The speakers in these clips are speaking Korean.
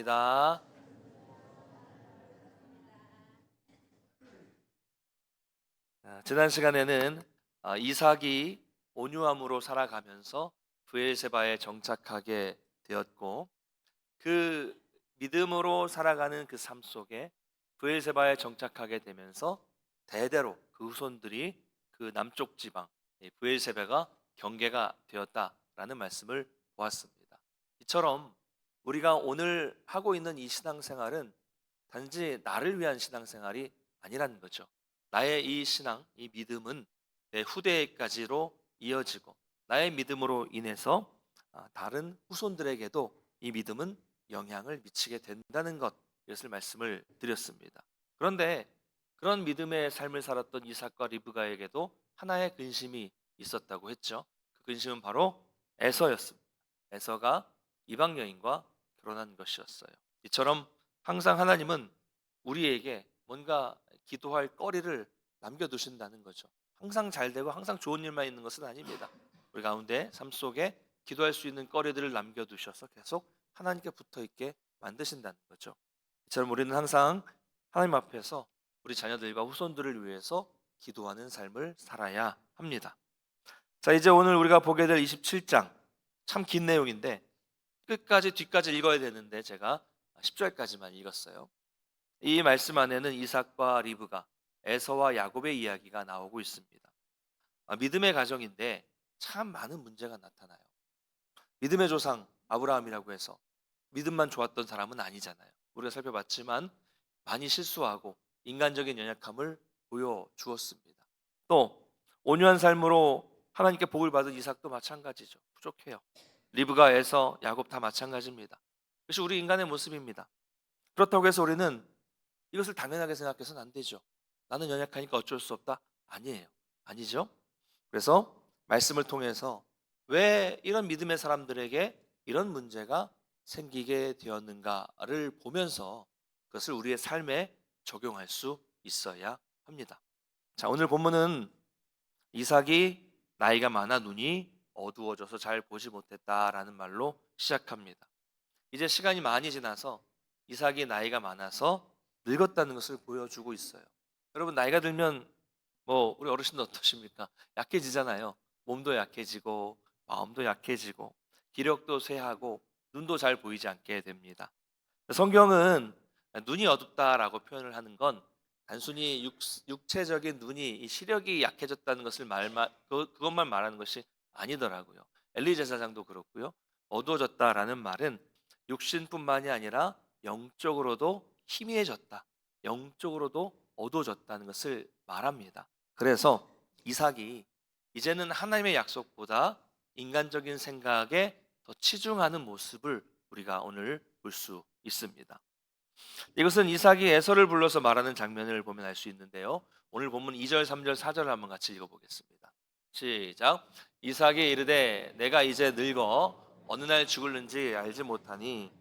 반갑습니다. 지난 시간에는 이삭이 온유함으로 살아가면서 브엘세바에 정착하게 되었고, 그 믿음으로 살아가는 그 삶 속에 브엘세바에 정착하게 되면서 대대로 그 후손들이 그 남쪽 지방 브엘세바가 경계가 되었다라는 말씀을 보았습니다. 이처럼 우리가 오늘 하고 있는 이 신앙생활은 단지 나를 위한 신앙생활이 아니라는 거죠. 나의 이 신앙, 이 믿음은 내 후대까지로 이어지고, 나의 믿음으로 인해서 다른 후손들에게도 이 믿음은 영향을 미치게 된다는 것, 이것을 말씀을 드렸습니다. 그런데 그런 믿음의 삶을 살았던 이삭과 리브가에게도 하나의 근심이 있었다고 했죠. 그 근심은 바로 에서였습니다. 에서가 이방 여인과 결혼한 것이었어요. 이처럼 항상 하나님은 우리에게 뭔가 기도할 거리를 남겨두신다는 거죠. 항상 잘 되고 항상 좋은 일만 있는 것은 아닙니다. 우리 가운데 삶 속에 기도할 수 있는 거리들을 남겨두셔서 계속 하나님께 붙어있게 만드신다는 거죠. 이처럼 우리는 항상 하나님 앞에서 우리 자녀들과 후손들을 위해서 기도하는 삶을 살아야 합니다. 자, 이제 오늘 우리가 보게 될 27장, 참 긴 내용인데 끝까지 뒤까지 읽어야 되는데 제가 10절까지만 읽었어요. 이 말씀 안에는 이삭과 리브가, 에서와 야곱의 이야기가 나오고 있습니다. 믿음의 가정인데 참 많은 문제가 나타나요. 믿음의 조상 아브라함이라고 해서 믿음만 좋았던 사람은 아니잖아요. 우리가 살펴봤지만 많이 실수하고 인간적인 연약함을 보여주었습니다. 또 온유한 삶으로 하나님께 복을 받은 이삭도 마찬가지죠. 부족해요. 리브가, 에서, 야곱 다 마찬가지입니다. 그것이 우리 인간의 모습입니다. 그렇다고 해서 우리는 이것을 당연하게 생각해서는 안 되죠. 나는 연약하니까 어쩔 수 없다. 아니에요. 아니죠. 그래서 말씀을 통해서 왜 이런 믿음의 사람들에게 이런 문제가 생기게 되었는가를 보면서 그것을 우리의 삶에 적용할 수 있어야 합니다. 자, 오늘 본문은 이삭이 나이가 많아 눈이 어두워져서 잘 보지 못했다라는 말로 시작합니다. 이제 시간이 많이 지나서 이삭이 나이가 많아서 늙었다는 것을 보여주고 있어요. 여러분, 나이가 들면 우리 어르신들 어떠십니까? 약해지잖아요. 몸도 약해지고 마음도 약해지고 기력도 쇠하고 눈도 잘 보이지 않게 됩니다. 성경은 눈이 어둡다라고 표현을 하는 건 단순히 육체적인 눈이 이 시력이 약해졌다는 것을 그것만 말하는 것이 아니더라고요. 엘리 제사장도 그렇고요. 어두워졌다라는 말은 육신뿐만이 아니라 영적으로도 희미해졌다, 영적으로도 어두워졌다는 것을 말합니다. 그래서 이삭이 이제는 하나님의 약속보다 인간적인 생각에 더 치중하는 모습을 우리가 오늘 볼 수 있습니다. 이것은 이삭이 에서를 불러서 말하는 장면을 보면 알 수 있는데요. 오늘 본문 2절, 3절, 4절을 한번 같이 읽어보겠습니다. 시작. 이삭이 이르되 내가 이제 늙어 어느 날 죽을는지 알지 못하니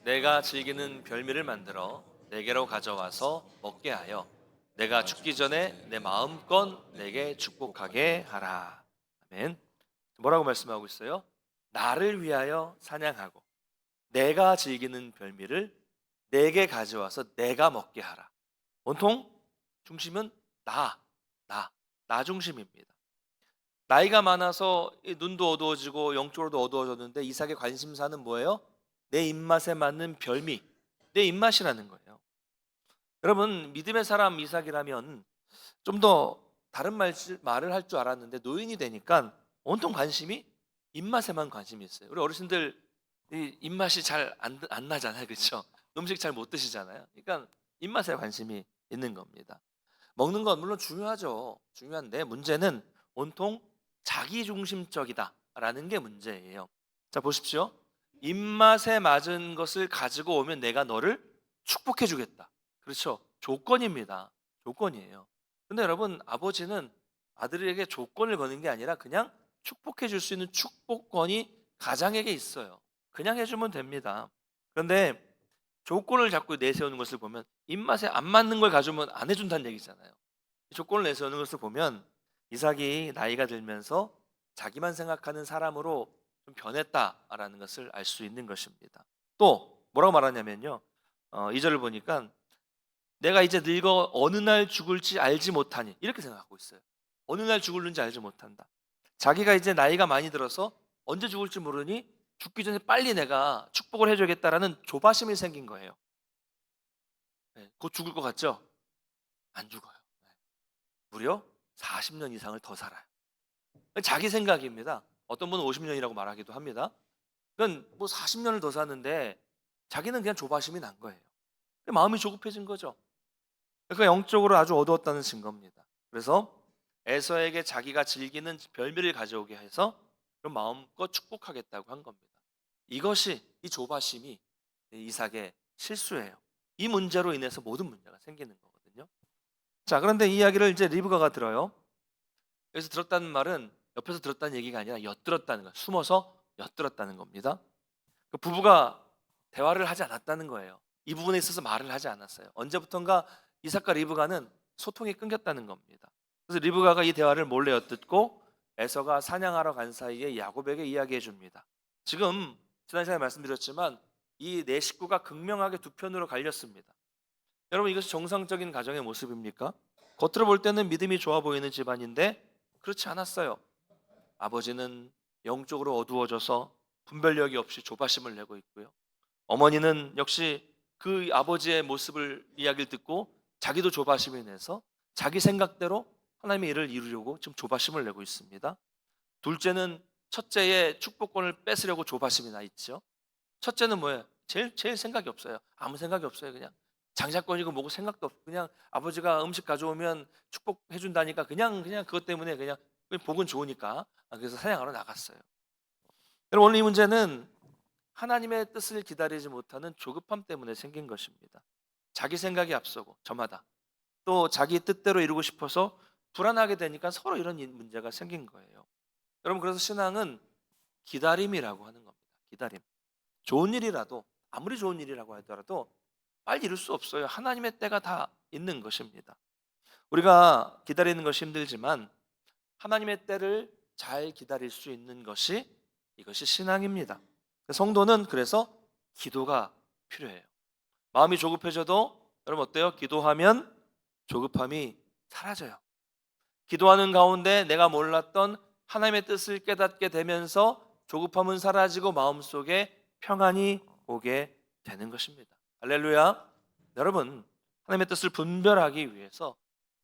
내가 즐기는 별미를 만들어 내게로 가져와서 먹게 하여 내가 죽기 전에 내 마음껏 내게 축복하게 하라. 아멘. 뭐라고 말씀하고 있어요? 나를 위하여 사냥하고 내가 즐기는 별미를 내게 가져와서 내가 먹게 하라. 온통 중심은 나, 나, 나 중심입니다. 나이가 많아서 눈도 어두워지고 영적으로도 어두워졌는데 이삭의 관심사는 뭐예요? 내 입맛에 맞는 별미, 내 입맛이라는 거예요. 여러분, 믿음의 사람 이삭이라면 좀 더 다른 말을 할 줄 알았는데 노인이 되니까 온통 관심이 입맛에만 관심이 있어요. 우리 어르신들 이 입맛이 잘 안 나잖아요, 그렇죠? 음식 잘 못 드시잖아요. 그러니까 입맛에 관심이 있는 겁니다. 먹는 건 물론 중요하죠. 중요한데 문제는 온통 자기중심적이다라는 게 문제예요. 자, 보십시오. 입맛에 맞은 것을 가지고 오면 내가 너를 축복해 주겠다. 그렇죠? 조건입니다. 조건이에요. 근데 여러분, 아버지는 아들에게 조건을 거는 게 아니라 그냥 축복해 줄 수 있는 축복권이 가장에게 있어요. 그냥 해주면 됩니다. 그런데 조건을 자꾸 내세우는 것을 보면 입맛에 안 맞는 걸 가져오면 안 해준다는 얘기잖아요. 조건을 내세우는 것을 보면 이삭이 나이가 들면서 자기만 생각하는 사람으로 좀 변했다라는 것을 알 수 있는 것입니다. 또 뭐라고 말하냐면요. 2절을 보니까 내가 이제 늙어 어느 날 죽을지 알지 못하니 이렇게 생각하고 있어요. 어느 날 죽을는지 알지 못한다. 자기가 이제 나이가 많이 들어서 언제 죽을지 모르니 죽기 전에 빨리 내가 축복을 해줘야겠다라는 조바심이 생긴 거예요. 네, 곧 죽을 것 같죠? 안 죽어요. 네, 무려 40년 이상을 더 살아요. 자기 생각입니다. 어떤 분은 50년이라고 말하기도 합니다. 그건 뭐 40년을 더 사는데 자기는 그냥 조바심이 난 거예요. 마음이 조급해진 거죠. 그러니까 영적으로 아주 어두웠다는 증거입니다. 그래서 에서에게 자기가 즐기는 별미를 가져오게 해서 그런 마음껏 축복하겠다고 한 겁니다. 이것이 이 조바심이 이삭의 실수예요. 이 문제로 인해서 모든 문제가 생기는 거거든요. 자, 그런데 이 이야기를 이제 리브가가 들어요. 여기서 들었다는 말은 옆에서 들었다는 얘기가 아니라 엿들었다는 거예요. 숨어서 엿들었다는 겁니다. 그 부부가 대화를 하지 않았다는 거예요. 이 부분에 있어서 말을 하지 않았어요. 언제부턴가 이삭과 리브가는 소통이 끊겼다는 겁니다. 그래서 리브가가 이 대화를 몰래 엿듣고 에서가 사냥하러 간 사이에 야곱에게 이야기해 줍니다. 지금 지난 시간에 말씀드렸지만 이 네 식구가 극명하게 두 편으로 갈렸습니다. 여러분, 이것이 정상적인 가정의 모습입니까? 겉으로 볼 때는 믿음이 좋아 보이는 집안인데 그렇지 않았어요. 아버지는 영적으로 어두워져서 분별력이 없이 조바심을 내고 있고요. 어머니는 역시 그 아버지의 모습을 이야기를 듣고 자기도 조바심이 내서 자기 생각대로 하나님의 일을 이루려고 지금 조바심을 내고 있습니다. 둘째는 첫째의 축복권을 뺏으려고 조바심이 나 있죠. 첫째는 뭐예요? 제일 생각이 없어요. 아무 생각이 없어요. 그냥 장자권이고 뭐고 생각도 없고 그냥 아버지가 음식 가져오면 축복해 준다니까 그냥 그것 때문에 그냥 복은 좋으니까 그래서 사냥하러 나갔어요. 여러분, 오늘 이 문제는 하나님의 뜻을 기다리지 못하는 조급함 때문에 생긴 것입니다. 자기 생각이 앞서고 저마다 또 자기 뜻대로 이루고 싶어서 불안하게 되니까 서로 이런 문제가 생긴 거예요. 여러분, 그래서 신앙은 기다림이라고 하는 겁니다. 기다림. 좋은 일이라도 아무리 좋은 일이라고 하더라도 빨리 이룰 수 없어요. 하나님의 때가 다 있는 것입니다. 우리가 기다리는 것이 힘들지만 하나님의 때를 잘 기다릴 수 있는 것이 이것이 신앙입니다. 성도는 그래서 기도가 필요해요. 마음이 조급해져도 여러분 어때요? 기도하면 조급함이 사라져요. 기도하는 가운데 내가 몰랐던 하나님의 뜻을 깨닫게 되면서 조급함은 사라지고 마음속에 평안이 오게 되는 것입니다. 할렐루야. 여러분, 하나님의 뜻을 분별하기 위해서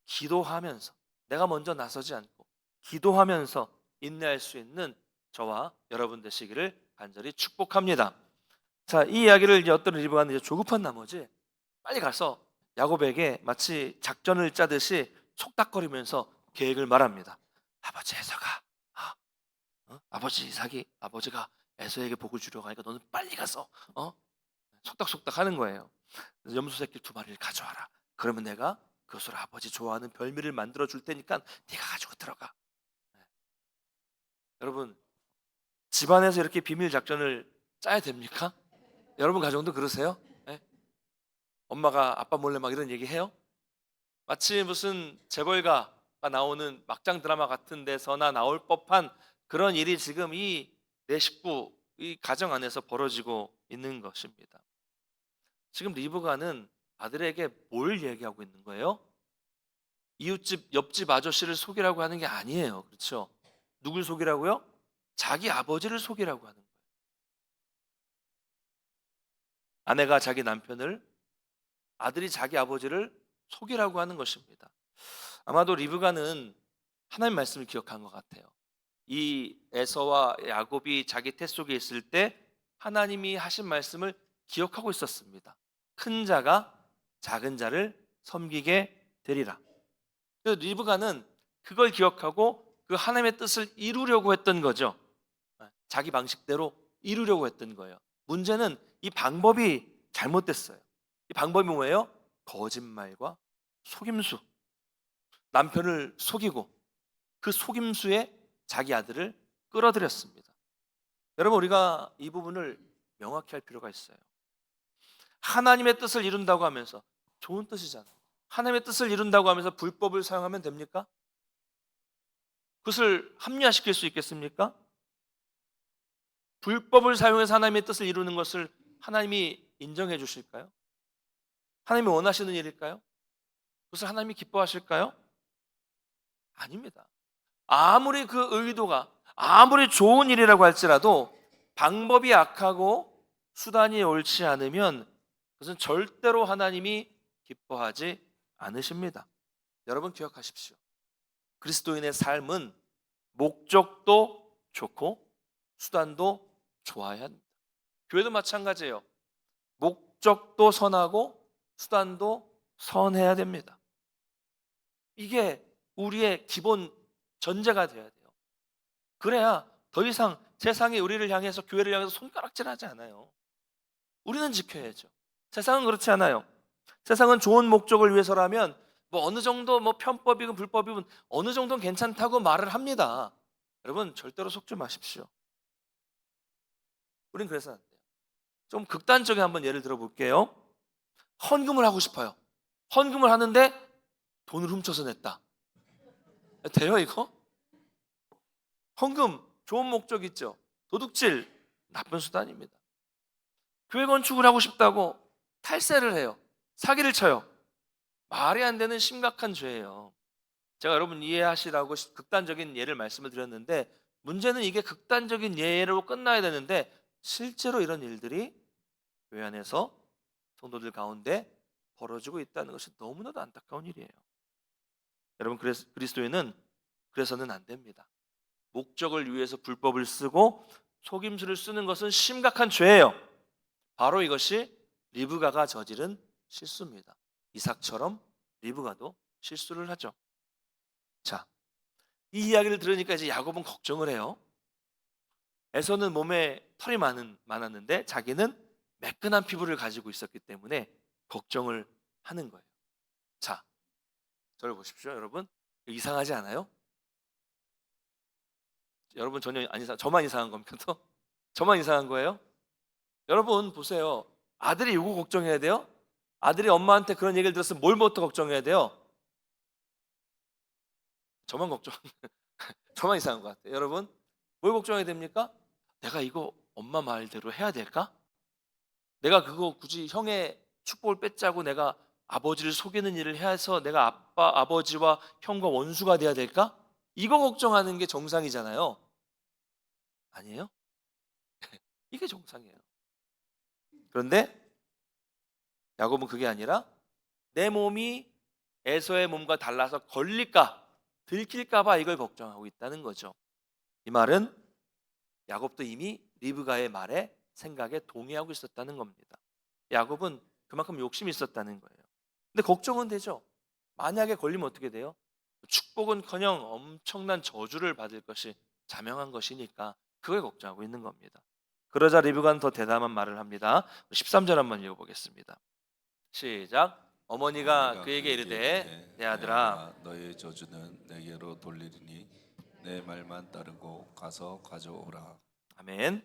기도하면서 내가 먼저 나서지 않고 기도하면서 인내할 수 있는 저와 여러분 되시기를 간절히 축복합니다. 자, 이 이야기를 이제 어떤 리브가는 이제 조급한 나머지 빨리 가서 야곱에게 마치 작전을 짜듯이 속닥거리면서 계획을 말합니다. 아버지 에서가 아버지 이삭이 아버지가 에서에게 복을 주려고 하니까 너는 빨리 가서 속닥속닥 하는 거예요. 그래서 염소 새끼 2마리를 가져와라. 그러면 내가 그것으로 아버지 좋아하는 별미를 만들어 줄 테니까 네가 가지고 들어가. 네. 여러분, 집안에서 이렇게 비밀 작전을 짜야 됩니까? 여러분 가정도 그러세요? 네? 엄마가 아빠 몰래 막 이런 얘기 해요? 마치 무슨 재벌가가 나오는 막장 드라마 같은 데서나 나올 법한 그런 일이 지금 이 내 식구, 이 가정 안에서 벌어지고 있는 것입니다. 지금 리브가는 아들에게 뭘 얘기하고 있는 거예요? 이웃집, 옆집 아저씨를 속이라고 하는 게 아니에요. 그렇죠? 누굴 속이라고요? 자기 아버지를 속이라고 하는 거예요. 아내가 자기 남편을, 아들이 자기 아버지를 속이라고 하는 것입니다. 아마도 리브가는 하나님 말씀을 기억한 것 같아요. 이 에서와 야곱이 자기 태 속에 있을 때 하나님이 하신 말씀을 기억하고 있었습니다. 큰 자가 작은 자를 섬기게 되리라. 그래서 리브가는 그걸 기억하고 그 하나님의 뜻을 이루려고 했던 거죠. 자기 방식대로 이루려고 했던 거예요. 문제는 이 방법이 잘못됐어요. 이 방법이 뭐예요? 거짓말과 속임수. 남편을 속이고 그 속임수에 자기 아들을 끌어들였습니다. 여러분, 우리가 이 부분을 명확히 할 필요가 있어요. 하나님의 뜻을 이룬다고 하면서 좋은 뜻이잖아요. 하나님의 뜻을 이룬다고 하면서 불법을 사용하면 됩니까? 그것을 합리화시킬 수 있겠습니까? 불법을 사용해서 하나님의 뜻을 이루는 것을 하나님이 인정해 주실까요? 하나님이 원하시는 일일까요? 그것을 하나님이 기뻐하실까요? 아닙니다. 아무리 그 의도가 아무리 좋은 일이라고 할지라도 방법이 악하고 수단이 옳지 않으면 그것은 절대로 하나님이 기뻐하지 않으십니다. 여러분 기억하십시오. 그리스도인의 삶은 목적도 좋고 수단도 좋아야 합니다. 교회도 마찬가지예요. 목적도 선하고 수단도 선해야 됩니다. 이게 우리의 기본 전제가 돼야 돼요. 그래야 더 이상 세상이 우리를 향해서 교회를 향해서 손가락질하지 않아요. 우리는 지켜야죠. 세상은 그렇지 않아요. 세상은 좋은 목적을 위해서라면 뭐 어느 정도 뭐 편법이건 불법이건 어느 정도는 괜찮다고 말을 합니다. 여러분 절대로 속지 마십시오. 우린 그래서 안 돼요. 좀 극단적인 한번 예를 들어볼게요. 헌금을 하고 싶어요. 헌금을 하는데 돈을 훔쳐서 냈다. 돼요 이거? 헌금 좋은 목적 있죠. 도둑질 나쁜 수단입니다. 교회 건축을 하고 싶다고 탈세를 해요. 사기를 쳐요. 말이 안 되는 심각한 죄예요. 제가 여러분 이해하시라고 극단적인 예를 말씀을 드렸는데 문제는 이게 극단적인 예로 끝나야 되는데 실제로 이런 일들이 교회 안에서 성도들 가운데 벌어지고 있다는 것이 너무나도 안타까운 일이에요. 여러분 그리스도인은 그래서는 안 됩니다. 목적을 위해서 불법을 쓰고 속임수를 쓰는 것은 심각한 죄예요. 바로 이것이 리브가가 저지른 실수입니다. 이삭처럼 리브가도 실수를 하죠. 자, 이 이야기를 들으니까 이제 야곱은 걱정을 해요. 에서는 몸에 털이 많았는데 자기는 매끈한 피부를 가지고 있었기 때문에 걱정을 하는 거예요. 자, 저를 보십시오, 여러분. 이상하지 않아요? 여러분 전혀 안 이상, 저만 이상한 겁니까? 또? 저만 이상한 거예요? 여러분 보세요. 아들이 이거 걱정해야 돼요? 아들이 엄마한테 그런 얘기를 들었으면 뭘부터 걱정해야 돼요? 저만 걱정, 저만 이상한 것 같아요. 여러분 뭘 걱정해야 됩니까? 내가 이거 엄마 말대로 해야 될까? 내가 그거 굳이 형의 축복을 뺏자고 내가 아버지를 속이는 일을 해서 내가 아버지와 형과 원수가 돼야 될까? 이거 걱정하는 게 정상이잖아요. 아니에요? 이게 정상이에요. 그런데 야곱은 그게 아니라 내 몸이 에서의 몸과 달라서 걸릴까 들킬까 봐 이걸 걱정하고 있다는 거죠. 이 말은 야곱도 이미 리브가의 말에 생각에 동의하고 있었다는 겁니다. 야곱은 그만큼 욕심이 있었다는 거예요. 근데 걱정은 되죠. 만약에 걸리면 어떻게 돼요? 축복은커녕 엄청난 저주를 받을 것이 자명한 것이니까 그걸 걱정하고 있는 겁니다. 그러자 리브가는 더 대담한 말을 합니다. 13절 한번 읽어보겠습니다. 시작. 어머니가 그에게 이르되 내 아들아 너의 저주는 내게로 돌리리니 내 말만 따르고 가서 가져오라. 아멘.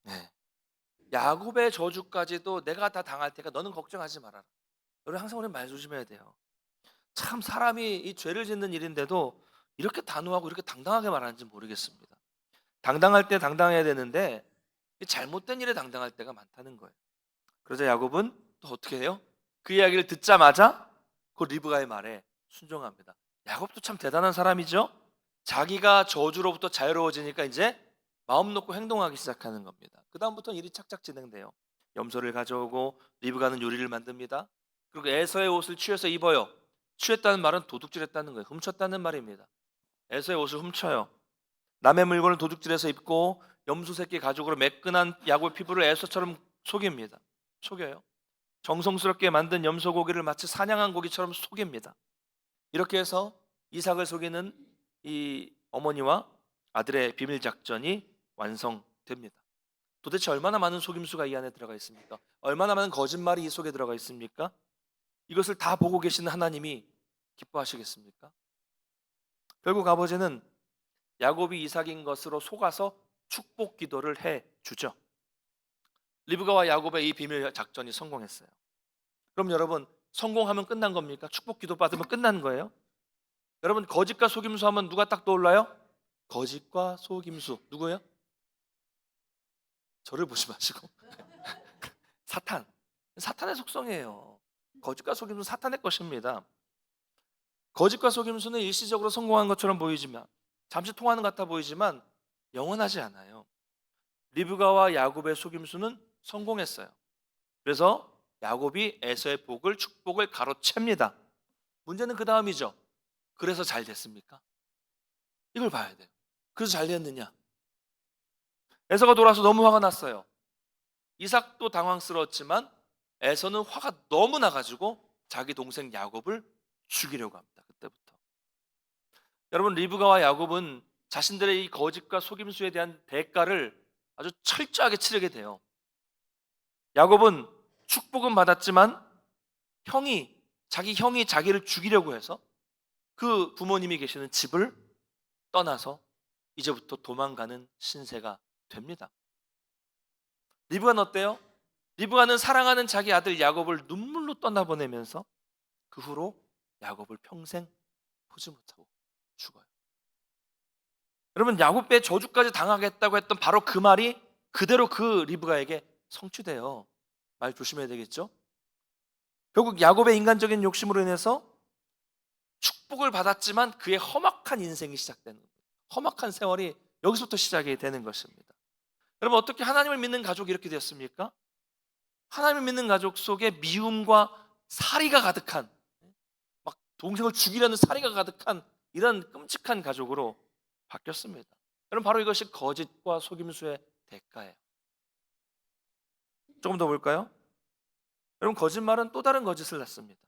네. 야곱의 저주까지도 내가 다 당할 테니까 너는 걱정하지 말아라. 여러분 항상 우리 말 조심해야 돼요. 참 사람이 이 죄를 짓는 일인데도 이렇게 단호하고 이렇게 당당하게 말하는지 모르겠습니다. 당당할 때 당당해야 되는데 잘못된 일에 당당할 때가 많다는 거예요. 그러자 야곱은 또 어떻게 해요? 그 이야기를 듣자마자 그 리브가의 말에 순종합니다. 야곱도 참 대단한 사람이죠. 자기가 저주로부터 자유로워지니까 이제 마음 놓고 행동하기 시작하는 겁니다. 그 다음부터는 일이 착착 진행돼요. 염소를 가져오고 리브가는 요리를 만듭니다. 그리고 에서의 옷을 취해서 입어요. 취했다는 말은 도둑질했다는 거예요. 훔쳤다는 말입니다. 에서의 옷을 훔쳐요. 남의 물건을 도둑질해서 입고 염소 새끼 가죽으로 매끈한 야곱의 피부를 에서처럼 속입니다. 속여요. 정성스럽게 만든 염소 고기를 마치 사냥한 고기처럼 속입니다. 이렇게 해서 이삭을 속이는 이 어머니와 아들의 비밀 작전이 완성됩니다. 도대체 얼마나 많은 속임수가 이 안에 들어가 있습니까? 얼마나 많은 거짓말이 이 속에 들어가 있습니까? 이것을 다 보고 계시는 하나님이 기뻐하시겠습니까? 결국 아버지는 야곱이 이삭인 것으로 속아서 축복 기도를 해 주죠. 리브가와 야곱의 이 비밀 작전이 성공했어요. 그럼 여러분 성공하면 끝난 겁니까? 축복 기도 받으면 끝나는 거예요? 여러분 거짓과 속임수 하면 누가 딱 떠올라요? 거짓과 속임수. 누구예요? 저를 보지 마시고 사탄의 속성이에요. 거짓과 속임수 사탄의 것입니다. 거짓과 속임수는 일시적으로 성공한 것처럼 보이지만, 잠시 통하는 것 같아 보이지만 영원하지 않아요. 리브가와 야곱의 속임수는 성공했어요. 그래서 야곱이 에서의 복을, 축복을 가로챕니다. 문제는 그 다음이죠. 그래서 잘 됐습니까? 이걸 봐야 돼요. 그래서 잘 됐느냐? 에서가 돌아서 너무 화가 났어요. 이삭도 당황스러웠지만 에서는 화가 너무 나가지고 자기 동생 야곱을 죽이려고 합니다. 그때부터. 여러분, 리브가와 야곱은 자신들의 이 거짓과 속임수에 대한 대가를 아주 철저하게 치르게 돼요. 야곱은 축복은 받았지만 자기 형이 자기를 죽이려고 해서 그 부모님이 계시는 집을 떠나서 이제부터 도망가는 신세가 됩니다. 리브가는 어때요? 리브가는 사랑하는 자기 아들 야곱을 눈물로 떠나보내면서 그 후로 야곱을 평생 보지 못하고 죽어요. 여러분, 야곱의 저주까지 당하겠다고 했던 바로 그 말이 그대로 그 리브가에게 성취돼요. 말 조심해야 되겠죠? 결국 야곱의 인간적인 욕심으로 인해서 축복을 받았지만 그의 험악한 인생이 시작되는 거예요. 험악한 세월이 여기서부터 시작이 되는 것입니다. 여러분, 어떻게 하나님을 믿는 가족이 이렇게 되었습니까? 하나님을 믿는 가족 속에 미움과 사리가 가득한, 막 동생을 죽이려는 사리가 가득한 이런 끔찍한 가족으로 바뀌었습니다. 여러분, 바로 이것이 거짓과 속임수의 대가예요. 조금 더 볼까요? 여러분, 거짓말은 또 다른 거짓을 낳습니다.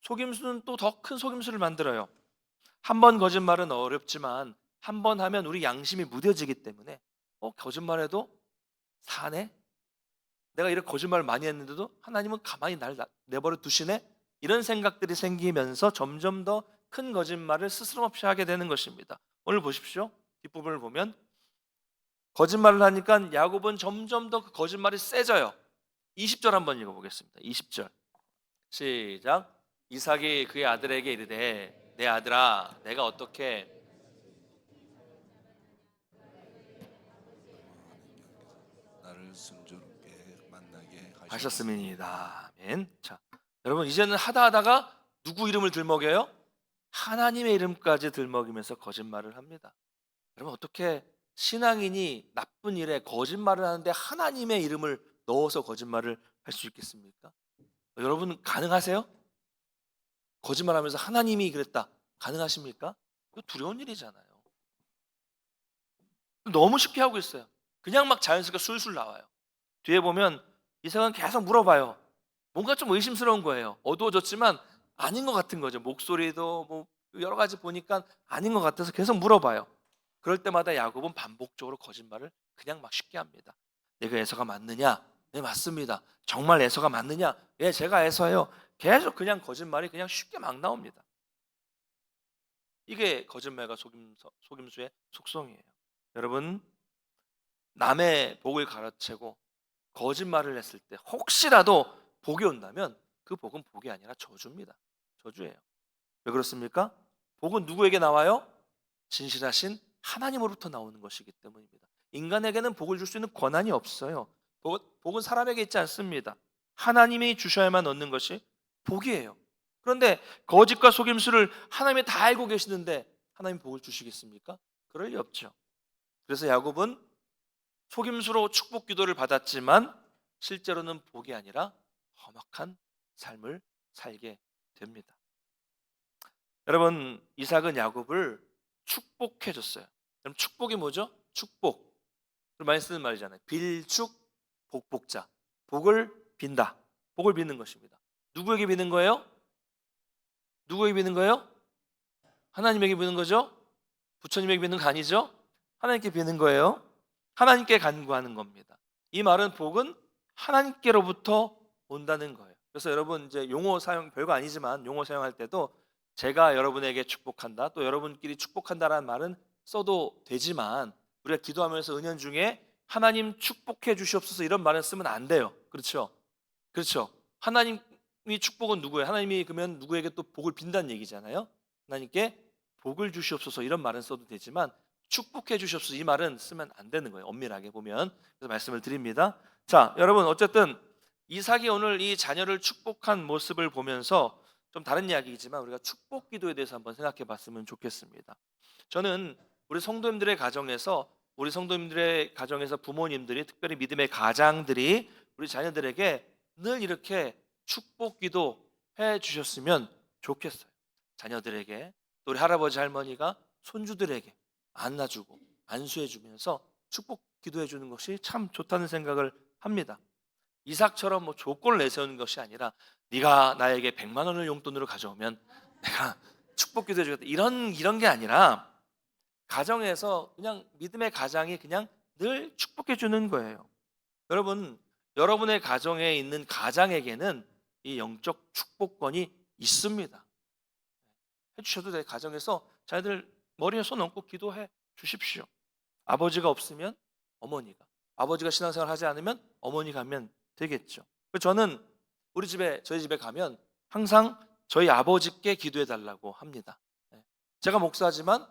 속임수는 또 더 큰 속임수를 만들어요. 한 번 거짓말은 어렵지만 한 번 하면 우리 양심이 무뎌지기 때문에 거짓말해도 사네? 내가 이렇게 거짓말을 많이 했는데도 하나님은 가만히 날 내버려 두시네? 이런 생각들이 생기면서 점점 더 큰 거짓말을 스스럼 없이 하게 되는 것입니다. 오늘 보십시오. 뒷부분을 보면 거짓말을 하니까 야곱은 점점 더 그 거짓말이 세져요. 20절 한번 읽어보겠습니다. 20절 시작. 이삭이 그의 아들에게 이르되 내 아들아 내가 어떻게 나를 순조롭게 만나게 하셨습니다. 아멘. 자, 여러분, 이제는 하다가 누구 이름을 들먹여요? 하나님의 이름까지 들먹이면서 거짓말을 합니다. 여러분, 어떻게 신앙인이 나쁜 일에 거짓말을 하는데 하나님의 이름을 넣어서 거짓말을 할 수 있겠습니까? 여러분, 가능하세요? 거짓말하면서 하나님이 그랬다, 가능하십니까? 이거 두려운 일이잖아요. 너무 쉽게 하고 있어요. 그냥 막 자연스럽게 술술 나와요. 뒤에 보면 이삭은 계속 물어봐요. 뭔가 좀 의심스러운 거예요. 어두워졌지만 아닌 것 같은 거죠. 목소리도 뭐 여러 가지 보니까 아닌 것 같아서 계속 물어봐요. 그럴 때마다 야곱은 반복적으로 거짓말을 그냥 막 쉽게 합니다. 내가 에서가 맞느냐? 네, 맞습니다. 정말 에서가 맞느냐? 예, 제가 에서예요. 계속 그냥 거짓말이 그냥 쉽게 막 나옵니다. 이게 거짓말과 속임수의 속성이에요. 여러분, 남의 복을 가로채고 거짓말을 했을 때 혹시라도 복이 온다면 그 복은 복이 아니라 저주입니다. 저주예요. 왜 그렇습니까? 복은 누구에게 나와요? 진실하신 하나님으로부터 나오는 것이기 때문입니다. 인간에게는 복을 줄 수 있는 권한이 없어요. 복은 사람에게 있지 않습니다. 하나님이 주셔야만 얻는 것이 복이에요. 그런데 거짓과 속임수를 하나님이 다 알고 계시는데 하나님 복을 주시겠습니까? 그럴 리 없죠. 그래서 야곱은 속임수로 축복 기도를 받았지만 실제로는 복이 아니라 험악한 삶을 살게 됩니다. 여러분, 이삭은 야곱을 축복해 줬어요. 그럼 축복이 뭐죠? 축복. 많이 쓰는 말이잖아요. 빌축 복복자. 복을 빈다. 복을 빚는 것입니다. 누구에게 빚는 거예요? 누구에게 빚는 거예요? 하나님에게 빚는 거죠? 부처님에게 빚는 거 아니죠? 하나님께 빚는 거예요. 하나님께 간구하는 겁니다. 이 말은 복은 하나님께로부터 온다는 거예요. 그래서 여러분, 이제 용어 사용, 별거 아니지만 용어 사용할 때도 제가 여러분에게 축복한다, 또 여러분끼리 축복한다라는 말은 써도 되지만 우리가 기도하면서 은연중에 하나님 축복해 주시옵소서 이런 말을 쓰면 안 돼요. 그렇죠? 그렇죠. 하나님이 축복은 누구예요? 하나님이 그러면 누구에게 또 복을 빈다는 얘기잖아요. 하나님께 복을 주시옵소서 이런 말은 써도 되지만 축복해 주셨소. 이 말은 쓰면 안 되는 거예요. 엄밀하게 보면. 그래서 말씀을 드립니다. 자, 여러분 어쨌든 이삭이 오늘 이 자녀를 축복한 모습을 보면서 좀 다른 이야기이지만 우리가 축복 기도에 대해서 한번 생각해 봤으면 좋겠습니다. 저는 우리 성도님들의 가정에서 부모님들이, 특별히 믿음의 가장들이 우리 자녀들에게 늘 이렇게 축복 기도 해 주셨으면 좋겠어요. 자녀들에게, 또 우리 할아버지 할머니가 손주들에게 안아주고 안수해 주면서 축복 기도해 주는 것이 참 좋다는 생각을 합니다. 이삭처럼 뭐 조건을 내세우는 것이 아니라 네가 나에게 100만 원을 용돈으로 가져오면 내가 축복 기도해 주겠다, 이런 게 아니라 가정에서 그냥 믿음의 가장이 그냥 늘 축복해 주는 거예요. 여러분, 여러분의 가정에 있는 가장에게는 이 영적 축복권이 있습니다. 해주셔도 돼. 가정에서 자녀들 머리에 손 얹고 기도해 주십시오. 아버지가 없으면 어머니가, 아버지가 신앙생활 하지 않으면 어머니가 하면 되겠죠. 저는 저희 집에 가면 항상 저희 아버지께 기도해 달라고 합니다. 제가 목사지만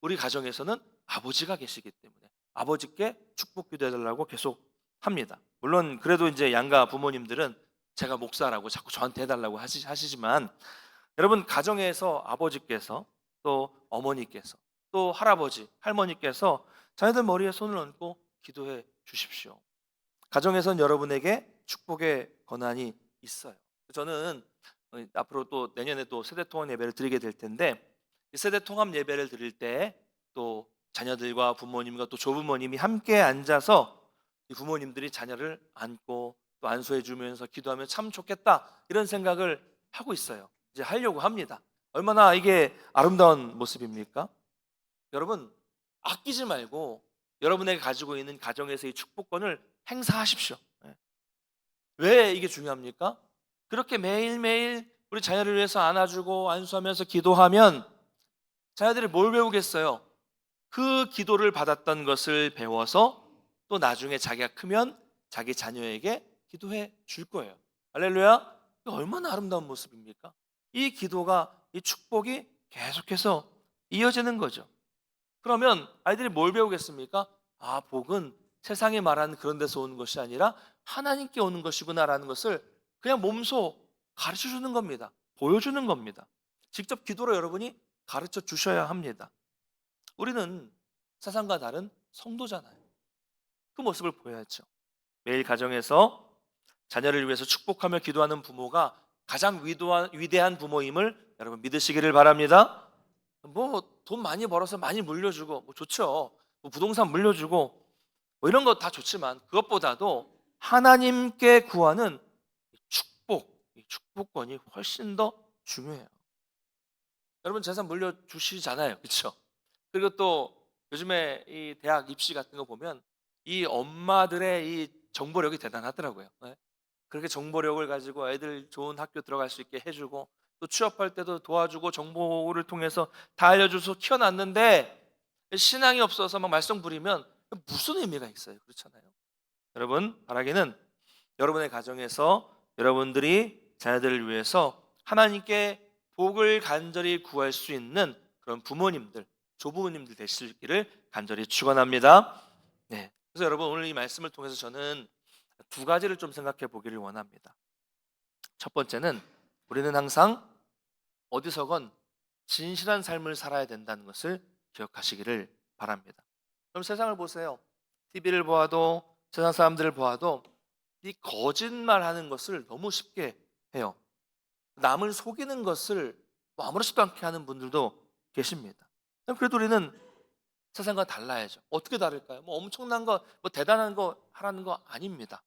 우리 가정에서는 아버지가 계시기 때문에 아버지께 축복 기도해 달라고 계속 합니다. 물론 그래도 이제 양가 부모님들은 제가 목사라고 자꾸 저한테 해달라고 하시지만, 여러분 가정에서 아버지께서, 또 어머니께서, 또 할아버지 할머니께서 자녀들 머리에 손을 얹고 기도해 주십시오. 가정에선 여러분에게 축복의 권한이 있어요. 저는 앞으로 또 내년에 또 세대 통합 예배를 드리게 될 텐데, 이 세대 통합 예배를 드릴 때 또 자녀들과 부모님과 또 조부모님이 함께 앉아서 이 부모님들이 자녀를 안고 또 안수해 주면서 기도하면 참 좋겠다, 이런 생각을 하고 있어요. 이제 하려고 합니다. 얼마나 이게 아름다운 모습입니까? 여러분, 아끼지 말고 여러분에게 가지고 있는 가정에서의 축복권을 행사하십시오. 왜 이게 중요합니까? 그렇게 매일매일 우리 자녀를 위해서 안아주고 안수하면서 기도하면 자녀들이 뭘 배우겠어요? 그 기도를 받았던 것을 배워서 또 나중에 자기가 크면 자기 자녀에게 기도해 줄 거예요. 할렐루야. 얼마나 아름다운 모습입니까? 이 기도가, 이 축복이 계속해서 이어지는 거죠. 그러면 아이들이 뭘 배우겠습니까? 아, 복은 세상에 말하는 그런 데서 오는 것이 아니라 하나님께 오는 것이구나라는 것을 그냥 몸소 가르쳐 주는 겁니다. 보여주는 겁니다. 직접 기도로 여러분이 가르쳐 주셔야 합니다. 우리는 세상과 다른 성도잖아요. 그 모습을 보여야죠. 매일 가정에서 자녀를 위해서 축복하며 기도하는 부모가 가장 위대한 부모임을 여러분 믿으시기를 바랍니다. 뭐 돈 많이 벌어서 많이 물려주고 뭐 좋죠. 뭐 부동산 물려주고 뭐 이런 거 다 좋지만, 그것보다도 하나님께 구하는 이 축복권이 훨씬 더 중요해요. 여러분 재산 물려주시잖아요, 그렇죠? 그리고 또 요즘에 이 대학 입시 같은 거 보면 이 엄마들의 이 정보력이 대단하더라고요. 그렇게 정보력을 가지고 애들 좋은 학교 들어갈 수 있게 해주고, 또 취업할 때도 도와주고 정보를 통해서 다 알려줘서 키워놨는데 신앙이 없어서 막 말썽 부리면 무슨 의미가 있어요? 그렇잖아요. 여러분 바라기는 여러분의 가정에서 여러분들이 자녀들을 위해서 하나님께 복을 간절히 구할 수 있는 그런 부모님들, 조부모님들 되시기를 간절히 축원합니다. 네. 그래서 여러분 오늘 이 말씀을 통해서 저는 두 가지를 좀 생각해 보기를 원합니다. 첫 번째는 우리는 항상 어디서건 진실한 삶을 살아야 된다는 것을 기억하시기를 바랍니다. 그럼 세상을 보세요. TV를 보아도, 세상 사람들을 보아도 이 거짓말하는 것을 너무 쉽게 해요. 남을 속이는 것을 뭐 아무렇지도 않게 하는 분들도 계십니다. 그래도 우리는 세상과 달라야죠. 어떻게 다를까요? 뭐 엄청난 거, 뭐 대단한 거 하라는 거 아닙니다.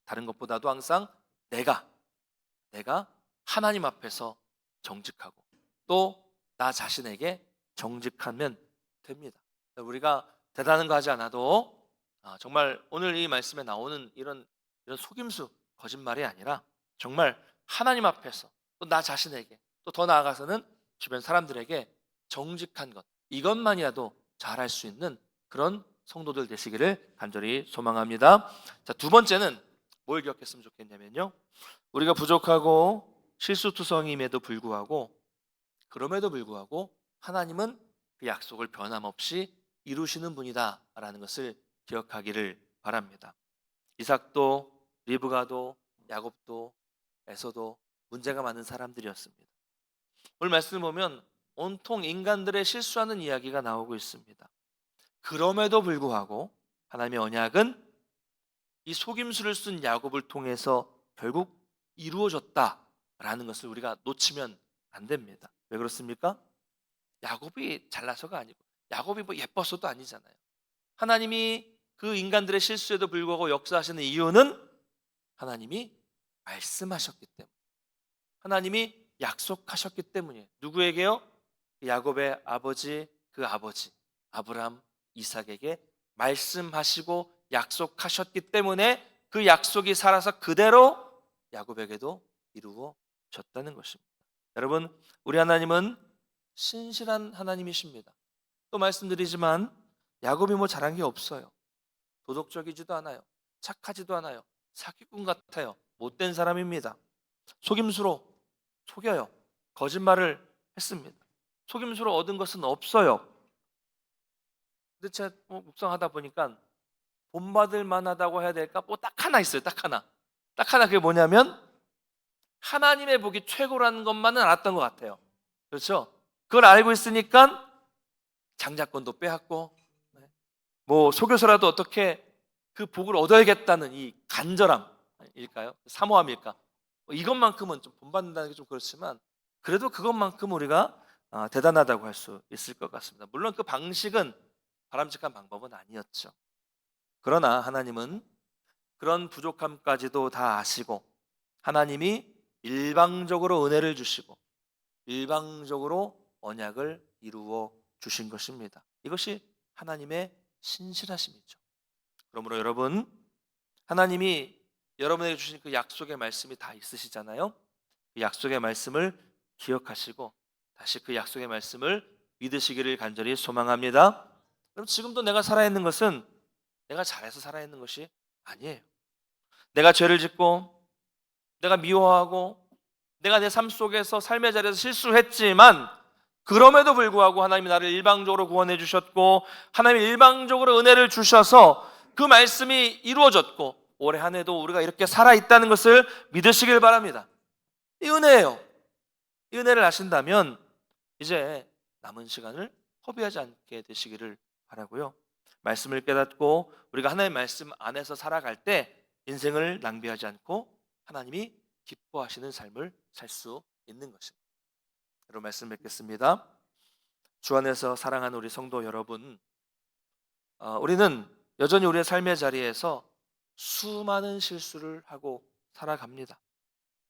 다른 것보다도 항상 내가 하나님 앞에서 정직하고 또 나 자신에게 정직하면 됩니다. 우리가 대단한 거 하지 않아도 정말 오늘 이 말씀에 나오는 이런 속임수, 거짓말이 아니라 정말 하나님 앞에서 또 나 자신에게, 또 더 나아가서는 주변 사람들에게 정직한 것, 이것만이라도 잘할 수 있는 그런 성도들 되시기를 간절히 소망합니다. 자, 두 번째는 뭘 기억했으면 좋겠냐면요, 우리가 부족하고 실수투성임에도 불구하고, 그럼에도 불구하고 하나님은 그 약속을 변함없이 이루시는 분이다라는 것을 기억하기를 바랍니다. 이삭도 리브가도 야곱도 에서도 문제가 많은 사람들이었습니다. 오늘 말씀을 보면 온통 인간들의 실수하는 이야기가 나오고 있습니다. 그럼에도 불구하고 하나님의 언약은 이 속임수를 쓴 야곱을 통해서 결국 이루어졌다라는 것을 우리가 놓치면 안 됩니다. 왜 그렇습니까? 야곱이 잘나서가 아니고 야곱이 뭐 예뻐서도 아니잖아요. 하나님이 그 인간들의 실수에도 불구하고 역사하시는 이유는 하나님이 말씀하셨기 때문에, 하나님이 약속하셨기 때문이에요. 누구에게요? 야곱의 아버지, 그 아버지 아브라함, 이삭에게 말씀하시고 약속하셨기 때문에 그 약속이 살아서 그대로 야곱에게도 이루어졌다는 것입니다. 여러분, 우리 하나님은 신실한 하나님이십니다. 또 말씀드리지만 야곱이 뭐 잘한 게 없어요. 도덕적이지도 않아요. 착하지도 않아요. 사기꾼 같아요. 못된 사람입니다. 속임수로 속여요. 거짓말을 했습니다. 속임수로 얻은 것은 없어요. 근데 제가 묵상하다 보니까 본받을 만하다고 해야 될까? 뭐 딱 하나 있어요. 딱 하나. 딱 하나, 그게 뭐냐면 하나님의 복이 최고라는 것만은 알았던 것 같아요. 그렇죠? 그걸 알고 있으니까 장자권도 빼앗고 뭐 속여서라도 어떻게 그 복을 얻어야겠다는 이 간절함일까요? 사모함일까? 이것만큼은 좀 본받는다는 게 좀 그렇지만 그래도 그것만큼 우리가 대단하다고 할 수 있을 것 같습니다. 물론 그 방식은 바람직한 방법은 아니었죠. 그러나 하나님은 그런 부족함까지도 다 아시고 하나님이 일방적으로 은혜를 주시고 일방적으로 언약을 이루어 주신 것입니다. 이것이 하나님의 신실하심이죠. 그러므로 여러분, 하나님이 여러분에게 주신 그 약속의 말씀이 다 있으시잖아요. 그 약속의 말씀을 기억하시고 다시 그 약속의 말씀을 믿으시기를 간절히 소망합니다. 그럼 지금도 내가 살아있는 것은 내가 잘해서 살아있는 것이 아니에요. 내가 죄를 짓고 내가 미워하고 내가 내 삶 속에서 삶의 자리에서 실수했지만 그럼에도 불구하고 하나님이 나를 일방적으로 구원해 주셨고 하나님이 일방적으로 은혜를 주셔서 그 말씀이 이루어졌고 올해 한 해도 우리가 이렇게 살아있다는 것을 믿으시길 바랍니다. 이 은혜예요. 이 은혜를 아신다면 이제 남은 시간을 허비하지 않게 되시기를 바라고요. 말씀을 깨닫고 우리가 하나님의 말씀 안에서 살아갈 때 인생을 낭비하지 않고 하나님이 기뻐하시는 삶을 살 수 있는 것입니다. 여러분, 말씀 뵙겠습니다. 주 안에서 사랑하는 우리 성도 여러분, 우리는 여전히 우리의 삶의 자리에서 수많은 실수를 하고 살아갑니다.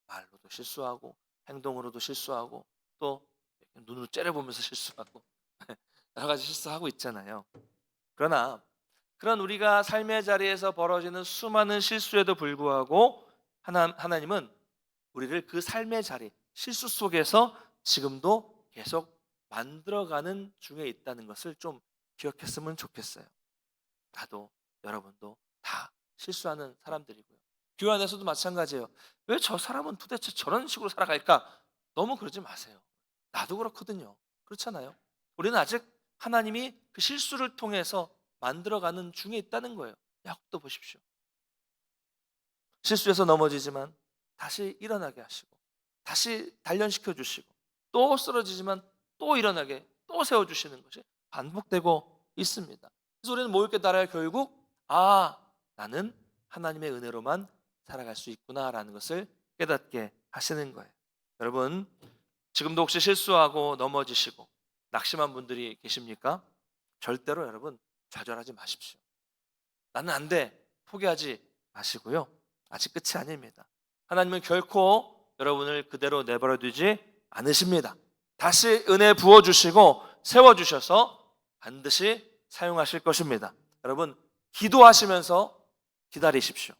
말로도 실수하고 행동으로도 실수하고 또 눈으로 째려보면서 실수하고 여러 가지 실수하고 있잖아요. 그러나 그런 우리가 삶의 자리에서 벌어지는 수많은 실수에도 불구하고 하나님은 우리를 그 삶의 자리, 실수 속에서 지금도 계속 만들어가는 중에 있다는 것을 좀 기억했으면 좋겠어요. 나도 여러분도 다 실수하는 사람들이고요. 교회 안에서도 마찬가지예요. 왜 저 사람은 도대체 저런 식으로 살아갈까? 너무 그러지 마세요. 나도 그렇거든요. 그렇잖아요. 우리는 아직 하나님이 그 실수를 통해서 만들어가는 중에 있다는 거예요. 야곱도 보십시오. 실수해서 넘어지지만 다시 일어나게 하시고 다시 단련시켜 주시고 또 쓰러지지만 또 일어나게 또 세워주시는 것이 반복되고 있습니다. 그래서 우리는 뭘 깨달아요? 결국 나는 하나님의 은혜로만 살아갈 수 있구나라는 것을 깨닫게 하시는 거예요. 여러분, 지금도 혹시 실수하고 넘어지시고 낙심한 분들이 계십니까? 절대로 여러분 좌절하지 마십시오. 나는 안 돼, 포기하지 마시고요. 아직 끝이 아닙니다. 하나님은 결코 여러분을 그대로 내버려 두지 않으십니다. 다시 은혜 부어주시고 세워주셔서 반드시 사용하실 것입니다. 여러분, 기도하시면서 기다리십시오.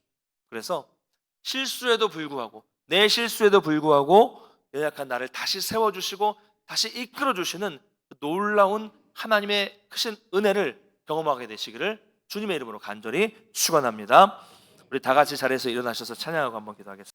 그래서 실수에도 불구하고 내 실수에도 불구하고 연약한 나를 다시 세워주시고 다시 이끌어주시는 놀라운 하나님의 크신 은혜를 경험하게 되시기를 주님의 이름으로 간절히 축원합니다. 우리 다 같이 자리에서 일어나셔서 찬양하고 한번 기도하겠습니다.